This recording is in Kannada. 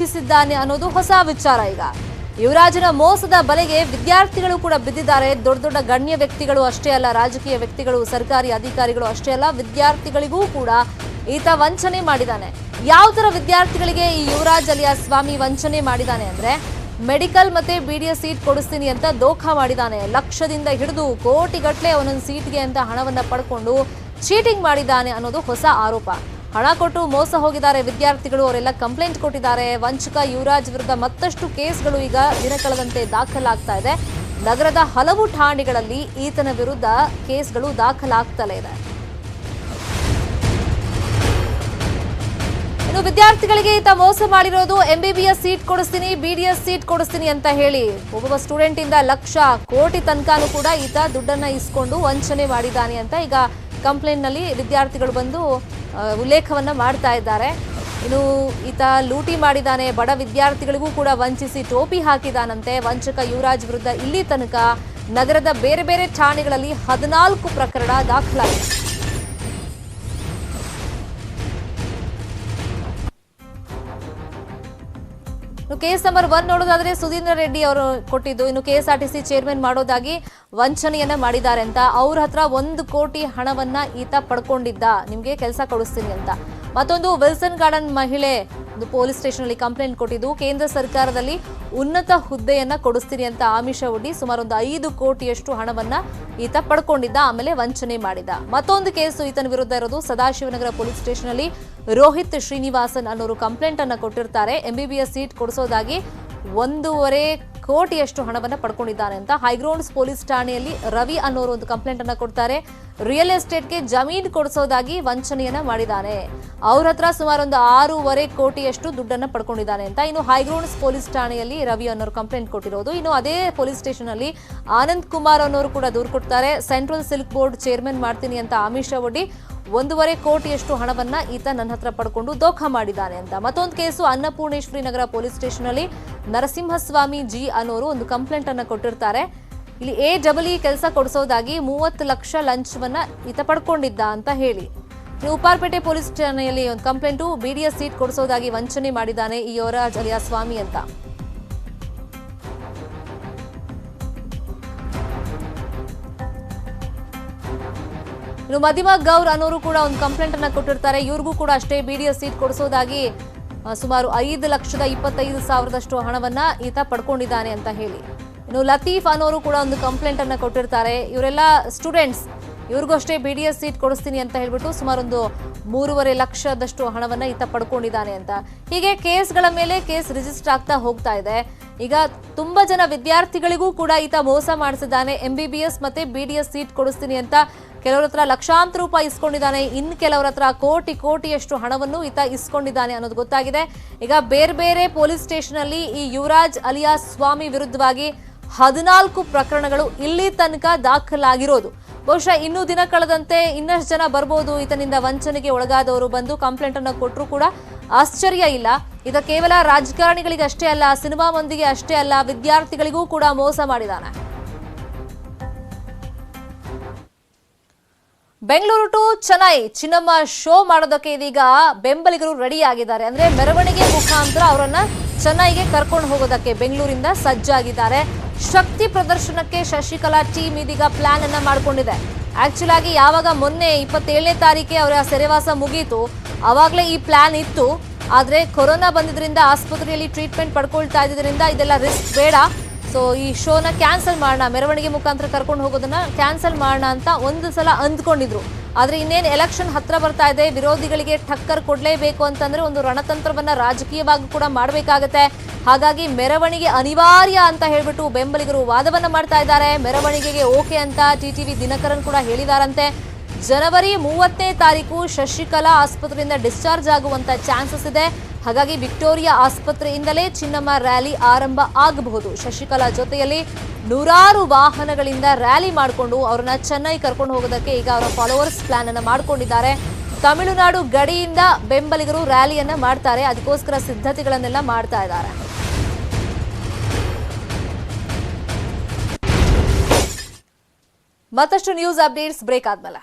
ವಂಚಿಸಿದ್ದಾನೆ ಅನ್ನೋದು ಹೊಸ ವಿಚಾರ. ಈಗ ಯುವರಾಜನ ಮೋಸದ ಬಲೆಗೆ ವಿದ್ಯಾರ್ಥಿಗಳು ಕೂಡ ಬಿದ್ದಿದ್ದಾರೆ. ದೊಡ್ಡ ದೊಡ್ಡ ಗಣ್ಯ ವ್ಯಕ್ತಿಗಳು ಅಷ್ಟೇ ಅಲ್ಲ, ರಾಜಕೀಯ ವ್ಯಕ್ತಿಗಳು, ಸರ್ಕಾರಿ ಅಧಿಕಾರಿಗಳು ಅಷ್ಟೇ ಅಲ್ಲ, ವಿದ್ಯಾರ್ಥಿಗಳಿಗೂ ಕೂಡ ಈತ ವಂಚನೆ ಮಾಡಿದ್ದಾನೆ. ಯಾವ ತರ ವಿದ್ಯಾರ್ಥಿಗಳಿಗೆ ಈ ಯುವರಾಜ್ ಅಲಿಯಾಸ್ ಸ್ವಾಮಿ ವಂಚನೆ ಮಾಡಿದ್ದಾನೆ ಅಂದ್ರೆ, ಮೆಡಿಕಲ್ ಮತ್ತೆ BDS ಸೀಟ್ ಕೊಡಿಸ್ತೀನಿ ಅಂತ ದೋಖಾ ಮಾಡಿದ್ದಾನೆ. ಲಕ್ಷದಿಂದ ಹಿಡಿದು ಕೋಟಿಗಟ್ಟಲೆ ಒಂದೊಂದು ಸೀಟ್ಗೆ ಅಂತ ಹಣವನ್ನ ಪಡ್ಕೊಂಡು ಚೀಟಿಂಗ್ ಮಾಡಿದ್ದಾನೆ ಅನ್ನೋದು ಹೊಸ ಆರೋಪ. ಹಣ ಕೊಟ್ಟು ಮೋಸ ಹೋಗಿದ್ದಾರೆ ವಿದ್ಯಾರ್ಥಿಗಳು, ಅವರೆಲ್ಲ ಕಂಪ್ಲೇಂಟ್ ಕೊಟ್ಟಿದ್ದಾರೆ. ವಂಚಕ ಯುವರಾಜ್ ವಿರುದ್ಧ ಮತ್ತಷ್ಟು ಕೇಸ್ಗಳು ಈಗ ದಿನ ಕಳೆದಂತೆ ದಾಖಲಾಗ್ತಾ ಇದೆ. ನಗರದ ಹಲವು ಠಾಣೆಗಳಲ್ಲಿ ಈತನ ವಿರುದ್ಧ ಕೇಸ್ಗಳು ದಾಖಲಾಗ್ತಲೇ ಇದೆ. ಇನ್ನು ವಿದ್ಯಾರ್ಥಿಗಳಿಗೆ ಈತ ಮೋಸ ಮಾಡಿರೋದು MBBS ಸೀಟ್ ಕೊಡಿಸ್ತೀನಿ, BDS ಸೀಟ್ ಕೊಡಿಸ್ತೀನಿ ಅಂತ ಹೇಳಿ ಒಬ್ಬೊಬ್ಬ ಸ್ಟೂಡೆಂಟ್ ಇಂದ ಲಕ್ಷ ಕೋಟಿ ತನಕನೂ ಕೂಡ ಈತ ದುಡ್ಡನ್ನ ಇಸ್ಕೊಂಡು ವಂಚನೆ ಮಾಡಿದ್ದಾನೆ ಅಂತ ಈಗ ಕಂಪ್ಲೇಂಟ್ ನಲ್ಲಿ ವಿದ್ಯಾರ್ಥಿಗಳು ಬಂದು ಉಲ್ಲೇಖವನ್ನ ಮಾಡ್ತಾ ಇದ್ದಾರೆ. ಇನ್ನು ಈತ ಲೂಟಿ ಮಾಡಿದ್ದಾನೆ, ಬಡ ವಿದ್ಯಾರ್ಥಿಗಳಿಗೂ ಕೂಡ ವಂಚಿಸಿ ಟೋಪಿ ಹಾಕಿದಾನಂತೆ. ವಂಚಕ ಯುವರಾಜ್ ವಿರುದ್ಧ ಇಲ್ಲಿ ತನಕ ನಗರದ ಬೇರೆ ಬೇರೆ ಠಾಣೆಗಳಲ್ಲಿ 14 ಪ್ರಕರಣ ದಾಖಲಾಗಿದೆ. ಕೇಸ್ ನಂಬರ್ 1 ನೋಡೋದಾದ್ರೆ ಸುಧೀಂದ್ರ ರೆಡ್ಡಿ ಅವರು ಕೊಟ್ಟಿದ್ದು. ಇನ್ನು KSRTC ಚೇರ್ಮನ್ ಮಾಡೋದಾಗಿ ವಂಚನೆಯನ್ನ ಮಾಡಿದ್ದಾರೆ ಅಂತ, ಅವ್ರ ಹತ್ರ 1 ಕೋಟಿ ಹಣವನ್ನ ಈತ ಪಡ್ಕೊಂಡಿದ್ದ, ನಿಮ್ಗೆ ಕೆಲಸ ಕೊಡಿಸ್ತೀನಿ ಅಂತ. ಮತ್ತೊಂದು ವಿಲ್ಸನ್ ಗಾರ್ಡನ್ ಮಹಿಳೆ ಪೊಲೀಸ್ ಸ್ಟೇಷನ್ ಅಲ್ಲಿ ಕಂಪ್ಲೇಂಟ್ ಕೊಟ್ಟಿದ್ದು, ಕೇಂದ್ರ ಸರ್ಕಾರದಲ್ಲಿ ಉನ್ನತ ಹುದ್ದೆಯನ್ನ ಕೊಡಿಸ್ತೀನಿ ಅಂತ ಆಮಿಷ ಒಡ್ಡಿ ಸುಮಾರು 5 ಕೋಟಿಯಷ್ಟು ಹಣವನ್ನ ಈತ ಪಡ್ಕೊಂಡಿದ್ದ, ಆಮೇಲೆ ವಂಚನೆ ಮಾಡಿದ. ಮತ್ತೊಂದು ಕೇಸು ಈತನ ವಿರುದ್ಧ ಇರೋದು ಸದಾಶಿವನಗರ ಪೊಲೀಸ್ ಸ್ಟೇಷನ್ ಅಲ್ಲಿ ರೋಹಿತ್ ಶ್ರೀನಿವಾಸನ್ ಅನ್ನೋರು ಕಂಪ್ಲೇಂಟ್ ಅನ್ನ ಕೊಟ್ಟಿರ್ತಾರೆ. MBBS ಸೀಟ್ ಕೊಡಿಸೋದಾಗಿ 1.5 ಕೋಟಿಯಷ್ಟು ಹಣವನ್ನ ಪಡ್ಕೊಂಡಿದ್ದಾನೆ ಅಂತ. ಹೈಗ್ರೌಂಡ್ಸ್ ಪೊಲೀಸ್ ಠಾಣೆಯಲ್ಲಿ ರವಿ ಅನ್ನೋರು ಒಂದು ಕಂಪ್ಲೇಂಟ್ ಅನ್ನ ಕೊಡ್ತಾರೆ. ರಿಯಲ್ ಎಸ್ಟೇಟ್ಗೆ ಜಮೀನು ಕೊಡಿಸೋದಾಗಿ ವಂಚನೆಯನ್ನ ಮಾಡಿದ್ದಾನೆ. ಅವ್ರ ಹತ್ರ ಸುಮಾರು 6.5 ಕೋಟಿಯಷ್ಟು ದುಡ್ಡನ್ನ ಪಡ್ಕೊಂಡಿದ್ದಾನೆ ಅಂತ. ಇನ್ನು ಹೈಗ್ರೌಂಡ್ಸ್ ಪೊಲೀಸ್ ಠಾಣೆಯಲ್ಲಿ ರವಿ ಅನ್ನೋರು ಕಂಪ್ಲೇಂಟ್ ಕೊಟ್ಟಿರೋದು. ಇನ್ನು ಅದೇ ಪೊಲೀಸ್ ಸ್ಟೇಷನ್ ಅಲ್ಲಿ ಆನಂದ್ ಕುಮಾರ್ ಅನ್ನೋರು ಕೂಡ ದೂರು ಕೊಡ್ತಾರೆ. ಸೆಂಟ್ರಲ್ ಸಿಲ್ಕ್ ಬೋರ್ಡ್ ಚೇರ್ಮನ್ ಮಾಡ್ತೀನಿ ಅಂತ ಆಮಿಷ ಒಡ್ಡಿ 1.5 ಕೋಟಿಯಷ್ಟು ಹಣವನ್ನ ಈತ ನನ್ನ ಹತ್ರ ಪಡ್ಕೊಂಡು ದೋಖಾ ಮಾಡಿದ್ದಾನೆ ಅಂತ. ಮತ್ತೊಂದು ಕೇಸು ಅನ್ನಪೂರ್ಣೇಶ್ವರಿ ನಗರ ಪೊಲೀಸ್ ಸ್ಟೇಷನ್ ಅಲ್ಲಿ ನರಸಿಂಹಸ್ವಾಮಿ ಜಿ ಅನ್ನೋರು ಒಂದು ಕಂಪ್ಲೇಂಟ್ ಅನ್ನ ಕೊಟ್ಟಿರ್ತಾರೆ. ಇಲ್ಲಿ AEE ಕೆಲಸ ಕೊಡಿಸೋದಾಗಿ 30 ಲಕ್ಷ ಲಂಚವನ್ನ ಈತ ಪಡ್ಕೊಂಡಿದ್ದ ಅಂತ ಹೇಳಿ. ಉಪ್ಪಾರಪೇಟೆ ಪೊಲೀಸ್ ಠಾಣೆಯಲ್ಲಿ ಒಂದು ಕಂಪ್ಲೇಂಟು, BDS ಸೀಟ್ ಕೊಡಿಸೋದಾಗಿ ವಂಚನೆ ಮಾಡಿದ್ದಾನೆ ಈ ಯುವರಾಜ್ ಅಲಿಯಾಸ್ ಸ್ವಾಮಿ ಅಂತ. ಇನ್ನು ಮದಿಮಾ ಗೌರ್ ಅನ್ನೋರು ಕೂಡ ಒಂದು ಕಂಪ್ಲೇಂಟ್ ಅನ್ನ ಕೊಟ್ಟಿರ್ತಾರೆ. ಇವ್ರಿಗೂ ಕೂಡ ಅಷ್ಟೇ BDS ಸೀಟ್ ಕೊಡಿಸೋದಾಗಿ ಸುಮಾರು 5,25,000 ಹಣವನ್ನ ಈತ ಪಡ್ಕೊಂಡಿದ್ದಾನೆ ಅಂತ ಹೇಳಿ. ಇನ್ನು ಲತೀಫ್ ಅನ್ನೋರು ಕೂಡ ಒಂದು ಕಂಪ್ಲೇಂಟ್ ಅನ್ನ ಕೊಟ್ಟಿರ್ತಾರೆ. ಇವರೆಲ್ಲ ಸ್ಟೂಡೆಂಟ್ಸ್, ಇವ್ರಿಗೂ ಅಷ್ಟೇ BDS ಸೀಟ್ ಕೊಡಿಸ್ತೀನಿ ಅಂತ ಹೇಳ್ಬಿಟ್ಟು ಸುಮಾರು 3.5 ಲಕ್ಷದಷ್ಟು ಹಣವನ್ನ ಈತ ಪಡ್ಕೊಂಡಿದ್ದಾನೆ ಅಂತ. ಹೀಗೆ ಕೇಸ್ಗಳ ಮೇಲೆ ಕೇಸ್ ರಿಜಿಸ್ಟರ್ ಆಗ್ತಾ ಹೋಗ್ತಾ ಇದೆ. ಈಗ ತುಂಬಾ ಜನ ವಿದ್ಯಾರ್ಥಿಗಳಿಗೂ ಕೂಡ ಈತ ಮೋಸ ಮಾಡಿಸಿದ್ದಾನೆ. MBBS ಮತ್ತೆ BDS ಸೀಟ್ ಕೊಡಿಸ್ತೀನಿ ಅಂತ ಕೆಲವರ ಹತ್ರ ಲಕ್ಷಾಂತರ ರೂಪಾಯಿ ಇಸ್ಕೊಂಡಿದ್ದಾನೆ. ಇನ್ನು ಕೆಲವರ ಹತ್ರ ಕೋಟಿಯಷ್ಟು ಹಣವನ್ನು ಈತ ಇಸ್ಕೊಂಡಿದ್ದಾನೆ ಅನ್ನೋದು ಗೊತ್ತಾಗಿದೆ. ಈಗ ಬೇರೆ ಬೇರೆ ಪೊಲೀಸ್ ಸ್ಟೇಷನ್ ಅಲ್ಲಿ ಈ ಯುವರಾಜ್ ಅಲಿಯಾಸ್ ಸ್ವಾಮಿ ವಿರುದ್ಧವಾಗಿ 14 ಪ್ರಕರಣಗಳು ಇಲ್ಲಿ ತನಕ ದಾಖಲಾಗಿರೋದು. ಬಹುಶಃ ಇನ್ನೂ ದಿನ ಕಳೆದಂತೆ ಇನ್ನಷ್ಟು ಜನ ಬರ್ಬೋದು. ಈತನಿಂದ ವಂಚನೆಗೆ ಒಳಗಾದವರು ಬಂದು ಕಂಪ್ಲೇಂಟ್ ಅನ್ನು ಕೊಟ್ಟರು ಕೂಡ ಆಶ್ಚರ್ಯ ಇಲ್ಲ. ಇದ ಕೇವಲ ರಾಜಕಾರಣಿಗಳಿಗೆ ಅಷ್ಟೇ ಅಲ್ಲ, ಸಿನಿಮಾ ಮಂದಿಗೆ ಅಷ್ಟೇ ಅಲ್ಲ, ವಿದ್ಯಾರ್ಥಿಗಳಿಗೂ ಕೂಡ ಮೋಸ ಮಾಡಿದ್ದಾನೆ. ಬೆಂಗಳೂರು ಟು ಚೆನ್ನೈ ಚಿನ್ನಮ್ಮ ಶೋ ಮಾಡೋದಕ್ಕೆ ಇದೀಗ ಬೆಂಬಲಿಗರು ರೆಡಿ ಆಗಿದ್ದಾರೆ. ಅಂದ್ರೆ ಮೆರವಣಿಗೆ ಮುಖಾಂತರ ಅವರನ್ನ ಚೆನ್ನೈಗೆ ಕರ್ಕೊಂಡು ಹೋಗೋದಕ್ಕೆ ಬೆಂಗಳೂರಿಂದ ಸಜ್ಜಾಗಿದ್ದಾರೆ. ಶಕ್ತಿ ಪ್ರದರ್ಶನಕ್ಕೆ ಶಶಿಕಲಾ ಟೀಮ್ ಇದೀಗ ಪ್ಲಾನ್ ಅನ್ನ ಮಾಡ್ಕೊಂಡಿದೆ. ಆಕ್ಚುಲ್ ಆಗಿ ಯಾವಾಗ ಮೊನ್ನೆ 27ನೇ ತಾರೀಕೆ ಅವರ ಸೆರೆವಾಸ ಮುಗೀತು, ಅವಾಗಲೇ ಈ ಪ್ಲಾನ್ ಇತ್ತು. ಆದ್ರೆ ಕೊರೋನಾ ಬಂದಿದ್ರಿಂದ ಆಸ್ಪತ್ರೆಯಲ್ಲಿ ಟ್ರೀಟ್ಮೆಂಟ್ ಪಡ್ಕೊಳ್ತಾ ಇದ್ದಿದ್ರಿಂದ ಇದೆಲ್ಲ ರಿಸ್ಕ್ ಬೇಡ, ಸೊ ಈ ಶೋನ ಕ್ಯಾನ್ಸಲ್ ಮಾಡೋಣ, ಮೆರವಣಿಗೆ ಮುಖಾಂತರ ಕರ್ಕೊಂಡು ಹೋಗೋದನ್ನ ಕ್ಯಾನ್ಸಲ್ ಮಾಡೋಣ ಅಂತ ಒಂದು ಸಲ ಅಂದ್ಕೊಂಡಿದ್ರು. ಆದ್ರೆ ಇನ್ನೇನು ಎಲೆಕ್ಷನ್ ಹತ್ರ ಬರ್ತಾ ಇದೆ, ವಿರೋಧಿಗಳಿಗೆ ಟಕ್ಕರ್ ಕೊಡ್ಲೇಬೇಕು ಅಂತಂದ್ರೆ ಒಂದು ರಣತಂತ್ರವನ್ನ ರಾಜಕೀಯವಾಗಿ ಕೂಡ ಮಾಡಬೇಕಾಗತ್ತೆ. ಹಾಗಾಗಿ ಮೆರವಣಿಗೆ ಅನಿವಾರ್ಯ ಅಂತ ಹೇಳ್ಬಿಟ್ಟು ಬೆಂಬಲಿಗರು ವಾದವನ್ನ ಮಾಡ್ತಾ ಇದ್ದಾರೆ. ಮೆರವಣಿಗೆಗೆ ಓಕೆ ಅಂತ TTV ದಿನಕರನ್ ಕೂಡ ಹೇಳಿದಾರಂತೆ. ಜನವರಿ 30ನೇ ತಾರೀಕು ಶಶಿಕಲಾ ಆಸ್ಪತ್ರೆಯಿಂದ ಡಿಸ್ಚಾರ್ಜ್ ಆಗುವಂತ ಚಾನ್ಸಸ್ ಇದೆ. ಹಾಗಾಗಿ ವಿಕ್ಟೋರಿಯಾ ಆಸ್ಪತ್ರೆಯಿಂದಲೇ ಚಿನ್ನಮ್ಮ ರ್ಯಾಲಿ ಆರಂಭ ಆಗಬಹುದು. ಶಶಿಕಲಾ ಜೊತೆಯಲ್ಲಿ ನೂರಾರು ವಾಹನಗಳಿಂದ ರ್ಯಾಲಿ ಮಾಡಿಕೊಂಡು ಅವರನ್ನ ಚೆನ್ನೈ ಕರ್ಕೊಂಡು ಹೋಗೋದಕ್ಕೆ ಈಗ ಅವರ ಫಾಲೋವರ್ಸ್ ಪ್ಲಾನ್ ಅನ್ನ ಮಾಡ್ಕೊಂಡಿದ್ದಾರೆ. ತಮಿಳುನಾಡು ಗಡಿಯಿಂದ ಬೆಂಬಲಿಗರು ರ್ಯಾಲಿಯನ್ನ ಮಾಡ್ತಾರೆ. ಅದಕ್ಕೋಸ್ಕರ ಸಿದ್ಧತೆಗಳನ್ನೆಲ್ಲ ಮಾಡ್ತಾ ಇದ್ದಾರೆ. ಮತ್ತಷ್ಟು ನ್ಯೂಸ್ ಅಪ್ಡೇಟ್ಸ್ ಬ್ರೇಕ್ ಆದ್ಮೇಲೆ.